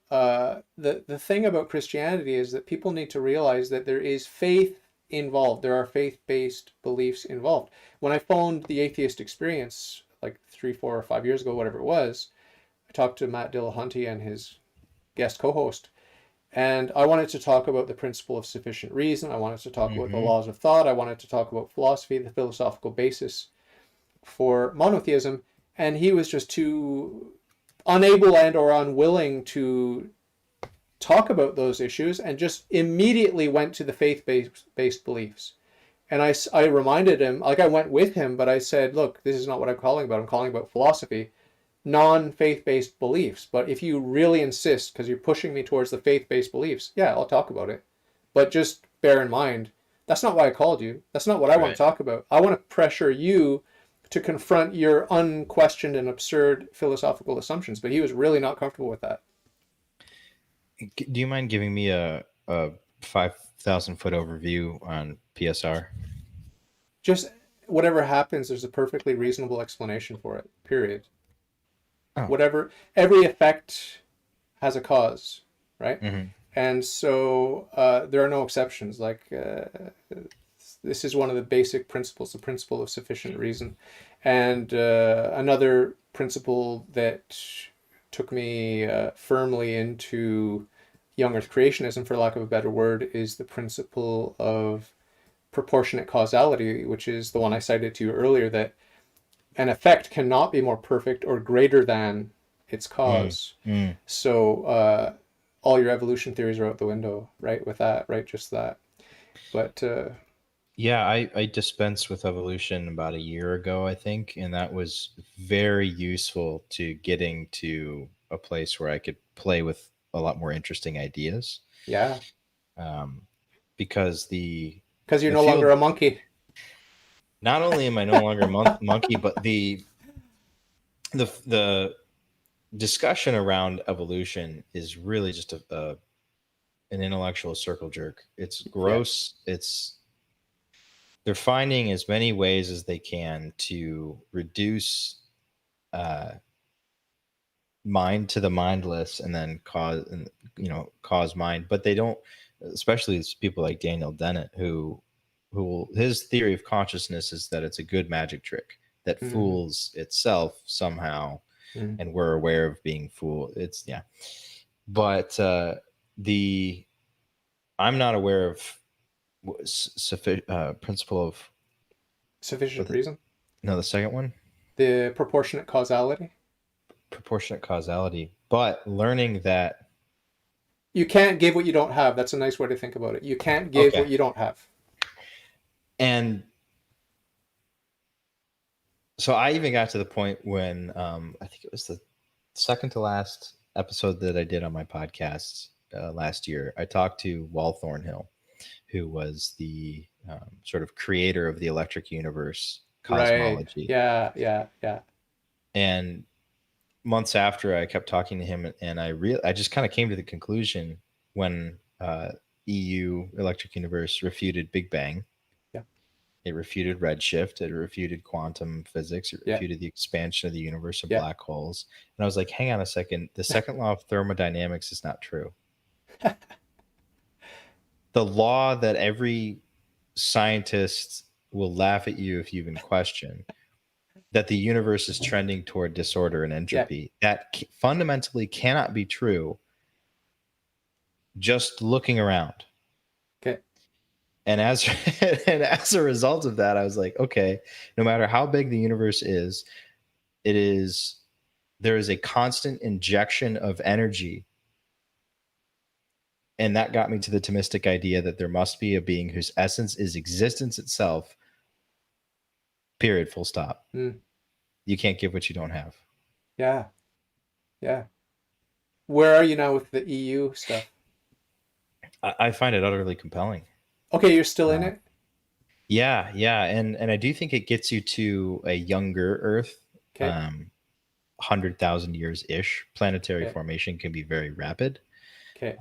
the thing about Christianity is that people need to realize that there is faith involved. There are faith-based beliefs involved. When I phoned the Atheist Experience like 3, 4, or 5 years ago, whatever it was, I talked to Matt Dillahunty and his guest co-host, and I wanted to talk about the principle of sufficient reason. I wanted to talk about the laws of thought. I wanted to talk about philosophy, the philosophical basis for monotheism, and he was just too unable and or unwilling to talk about those issues, and just immediately went to the faith-based beliefs. And I reminded him, like I went with him, but I said, look, this is not what I'm calling about. I'm calling about philosophy, non-faith-based beliefs. But if you really insist, because you're pushing me towards the faith-based beliefs, yeah, I'll talk about it. But just bear in mind, that's not why I called you. That's not what I want to talk about. I want to pressure you to confront your unquestioned and absurd philosophical assumptions. But he was really not comfortable with that. Do you mind giving me a 5,000-foot overview on PSR? Just whatever happens, there's a perfectly reasonable explanation for it, period. Oh. Every effect has a cause, right? And so there are no exceptions. Like this is one of the basic principles, the principle of sufficient reason. And another principle that took me firmly into young earth creationism, for lack of a better word, is the principle of proportionate causality, which is the one I cited to you earlier, that an effect cannot be more perfect or greater than its cause. So all your evolution theories are out the window, right? With that, right? Just that. But yeah, I dispensed with evolution about a year ago, I think, and that was very useful to getting to a place where I could play with a lot more interesting ideas. Yeah. Because you're no longer a monkey. Not only am I no longer a monkey, but the discussion around evolution is really just an intellectual circle jerk. It's gross. Yeah. They're finding as many ways as they can to reduce mind to the mindless, and then cause mind. But they don't, especially people like Daniel Dennett, who his theory of consciousness is that it's a good magic trick that fools itself somehow, and we're aware of being fooled. But I'm not aware of principle of Sufficient reason. no, the second one, The proportionate causality. proportionate causality. But learning that You can't give what you don't have. That's a nice way to think about it. You can't give what you don't have. And so I even got to the point when I think it was the second to last episode that I did on my podcast last year. I talked to Wal Thornhill, who was the sort of creator of the electric universe cosmology. Right. Yeah. And months after, I kept talking to him, and I just kind of came to the conclusion when EU Electric Universe refuted Big Bang. Yeah. It refuted redshift. It refuted quantum physics. It refuted the expansion of the universe of black holes. And I was like, hang on a second. The second law of thermodynamics is not true. The law that every scientist will laugh at you if you even question, that the universe is trending toward disorder and entropy, that fundamentally cannot be true just looking around. Okay. And as a result of that, I was like, okay, no matter how big the universe is, there is a constant injection of energy. And that got me to the Thomistic idea that there must be a being whose essence is existence itself, period, full stop. You can't give what you don't have. Yeah. Where are you now with the EU stuff? I find it utterly compelling. Okay, you're still in it? Yeah. And I do think it gets you to a younger Earth. Okay. 100,000 years-ish. Planetary formation can be very rapid. Okay.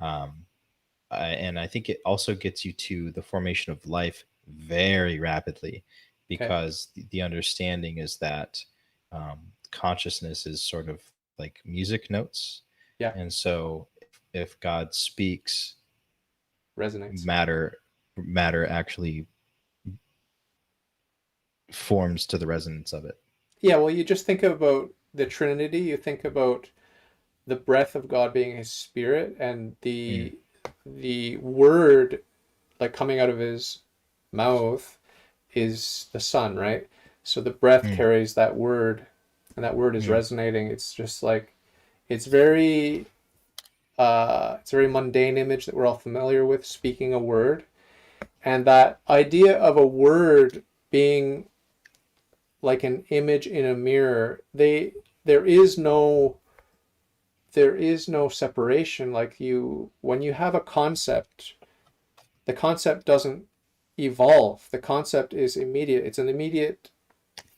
And I think it also gets you to the formation of life very rapidly, because the understanding is that consciousness is sort of like music notes. Yeah. And so if God speaks, resonates. Matter actually forms to the resonance of it. Yeah, well, you just think about the Trinity. You think about the breath of God being his spirit, and the word like coming out of his mouth is the Son, right? So the breath carries that word, and that word is resonating. It's just like it's a very mundane image that we're all familiar with, speaking a word. And that idea of a word being like an image in a mirror, there is no separation. Like when you have a concept, the concept doesn't evolve. The concept is immediate. It's an immediate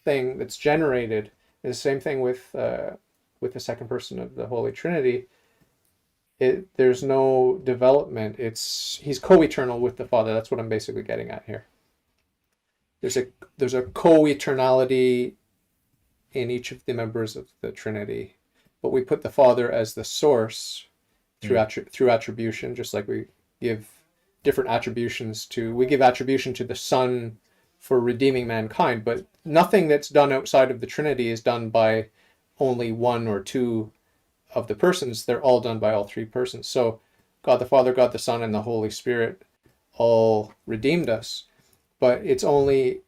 thing that's generated. And the same thing with the second person of the Holy Trinity. There's no development. He's co-eternal with the Father. That's what I'm basically getting at here. There's a co-eternality in each of the members of the Trinity, but we put the Father as the source through attribution, just like we give different attributions we give attribution to the Son for redeeming mankind, but nothing that's done outside of the Trinity is done by only one or two of the persons. They're all done by all three persons. So God the Father, God the Son, and the Holy Spirit all redeemed us, but it's only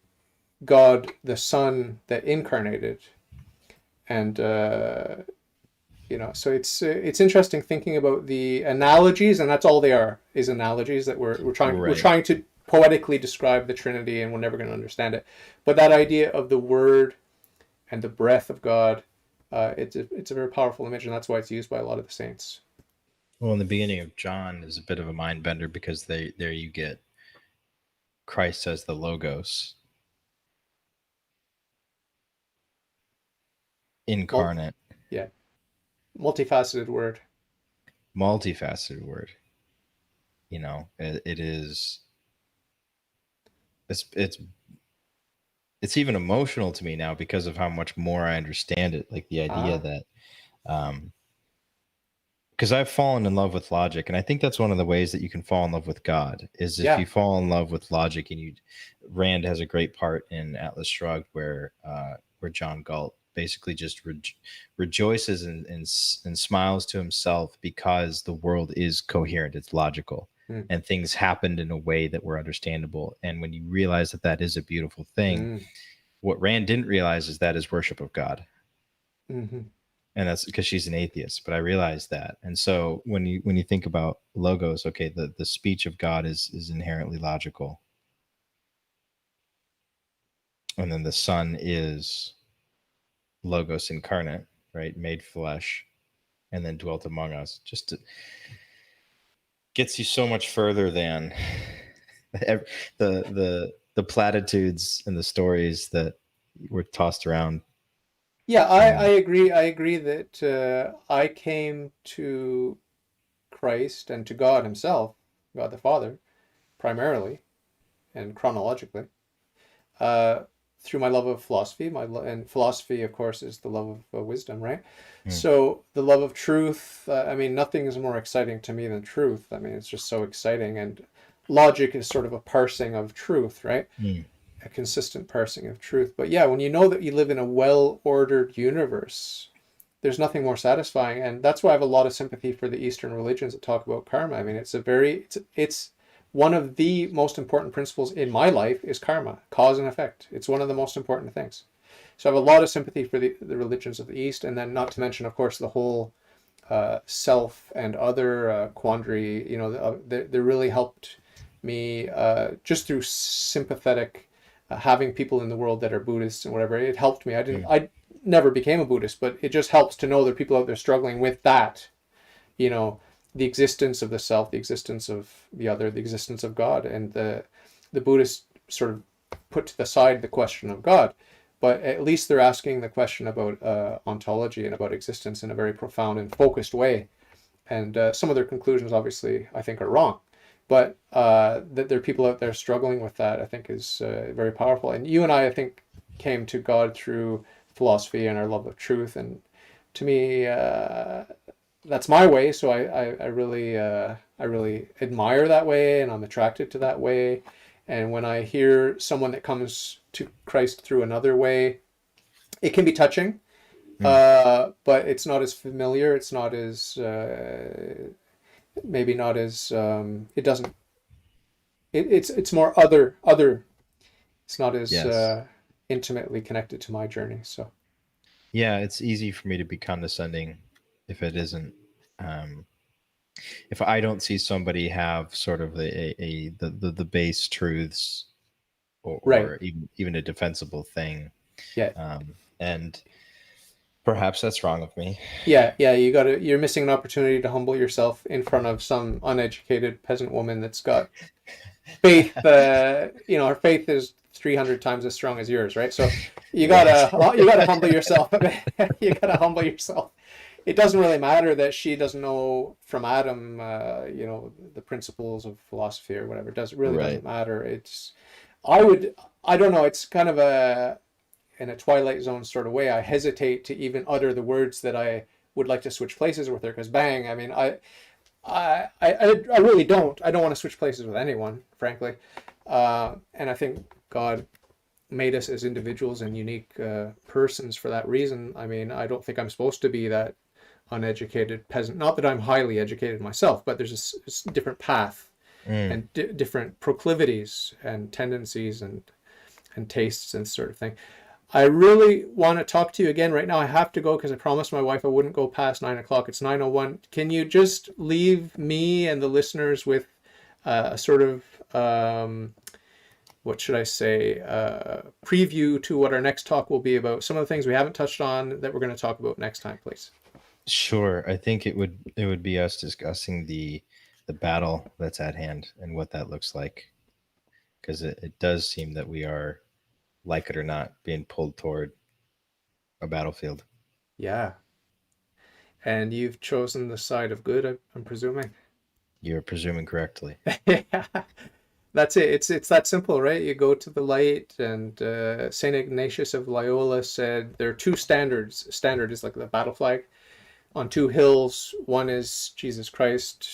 God the Son that incarnated. And so it's interesting thinking about the analogies, and that's all they are, is analogies that we're trying to poetically describe the Trinity, and we're never going to understand it. But that idea of the Word and the breath of God, it's a very powerful image, and that's why it's used by a lot of the saints. Well, in the beginning of John is a bit of a mind bender, because there you get Christ as the Logos incarnate. Multifaceted word. It's even emotional to me now because of how much more I understand it. Like the idea that because I've fallen in love with logic, and I think that's one of the ways that you can fall in love with God is if you fall in love with logic. And Rand has a great part in Atlas Shrugged where John Galt basically just rejoices and smiles to himself because the world is coherent, it's logical, Mm. and things happened in a way that were understandable. And when you realize that that is a beautiful thing, Mm. what Rand didn't realize is that is worship of God. Mm-hmm. And that's because she's an atheist, but I realized that. And so when you think about logos, okay, the speech of God is inherently logical, and then the Son is logos incarnate, right, made flesh, and then dwelt among us. Just gets you so much further than the platitudes and the stories that were tossed around. Yeah, I agree. I agree that I came to Christ and to God Himself, God the Father, primarily and chronologically, uh, through my love of philosophy. And philosophy, of course, is the love of wisdom, right? Mm. So the love of truth. I mean, nothing is more exciting to me than truth. I mean, it's just so exciting, and logic is sort of a parsing of truth, right? Mm. A consistent parsing of truth. But yeah, when you know that you live in a well-ordered universe, there's nothing more satisfying, and that's why I have a lot of sympathy for the Eastern religions that talk about karma. I mean, it's one of the most important principles in my life is karma, cause and effect. It's one of the most important things. So I have a lot of sympathy for the religions of the East, and then not to mention, of course, the whole self and other quandary. You know, they really helped me just through sympathetic having people in the world that are Buddhists and whatever. It helped me. Mm. I never became a Buddhist, but it just helps to know there are people out there struggling with that. You know, the existence of the self, the existence of the other, the existence of God, and the Buddhists sort of put to the side the question of God, but at least they're asking the question about ontology and about existence in a very profound and focused way. And some of their conclusions, obviously, I think are wrong. But that there are people out there struggling with that, I think, is very powerful. And you and I think, came to God through philosophy and our love of truth. And to me, that's my way. So I really admire that way, and I'm attracted to that way. And when I hear someone that comes to Christ through another way, it can be touching, Mm. but it's not as familiar. It's not as maybe not as it doesn't. It's more other. It's not as Yes. intimately connected to my journey. So Yeah, it's easy for me to be condescending if it isn't. Um, if I don't see somebody have sort of the base truths, right, or even a defensible thing, yeah, and perhaps that's wrong of me. yeah. You're missing an opportunity to humble yourself in front of some uneducated peasant woman that's got faith. Her faith is 300 times as strong as yours, right? So Right. you gotta humble yourself. You gotta humble yourself. It doesn't really matter that she doesn't know from Adam, the principles of philosophy or whatever. Really Right. doesn't matter. I don't know. It's kind of in a Twilight Zone sort of way. I hesitate to even utter the words that I would like to switch places with her, because bang, I mean, I really don't. I don't want to switch places with anyone, frankly. And I think God made us as individuals and unique persons for that reason. I mean, I don't think I'm supposed to be that uneducated peasant. Not that I'm highly educated myself, but there's a different path Mm. and different proclivities and tendencies and tastes and sort of thing. I really want to talk to you again right now. I have to go because I promised my wife I wouldn't go past 9 o'clock. It's 9:01. Can you just leave me and the listeners with a sort of what should I say, preview to what our next talk will be about? Some of the things we haven't touched on that we're going to talk about next time, please. Sure. I think it would be us discussing the battle that's at hand and what that looks like, because it does seem that we are, like it or not, being pulled toward a battlefield. Yeah. And you've chosen the side of good, I'm presuming. You're presuming correctly. Yeah. That's it. It's that simple, right? You go to the light, and Saint Ignatius of Loyola said there are two standards. Standard is like the battle flag on two hills. One is Jesus Christ,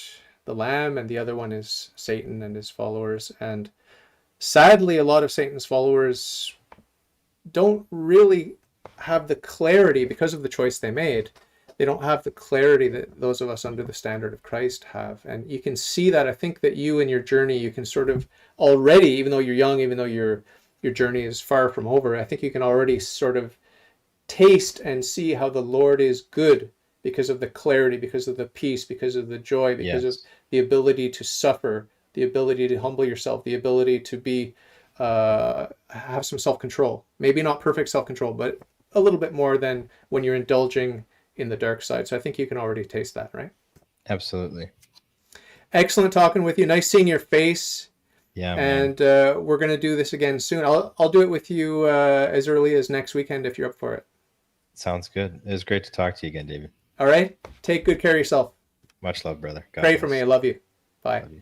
the Lamb, and the other one is Satan and his followers. And sadly, a lot of Satan's followers don't really have the clarity because of the choice they made. They don't have the clarity that those of us under the standard of Christ have. And you can see that. I think that you in your journey, you can sort of already, even though you're young, even though your journey is far from over, I think you can already sort of taste and see how the Lord is good because of the clarity, because of the peace, because of the joy, because of Yes. the ability to suffer, the ability to humble yourself, the ability to be have some self-control. Maybe not perfect self-control, but a little bit more than when you're indulging in the dark side. So I think you can already taste that, right? Absolutely. Excellent talking with you. Nice seeing your face. Yeah, man. And we're going to do this again soon. I'll do it with you as early as next weekend if you're up for it. Sounds good. It was great to talk to you again, David. All right? Take good care of yourself. Much love, brother. God Pray bless. for me. I love you. Bye. Love you.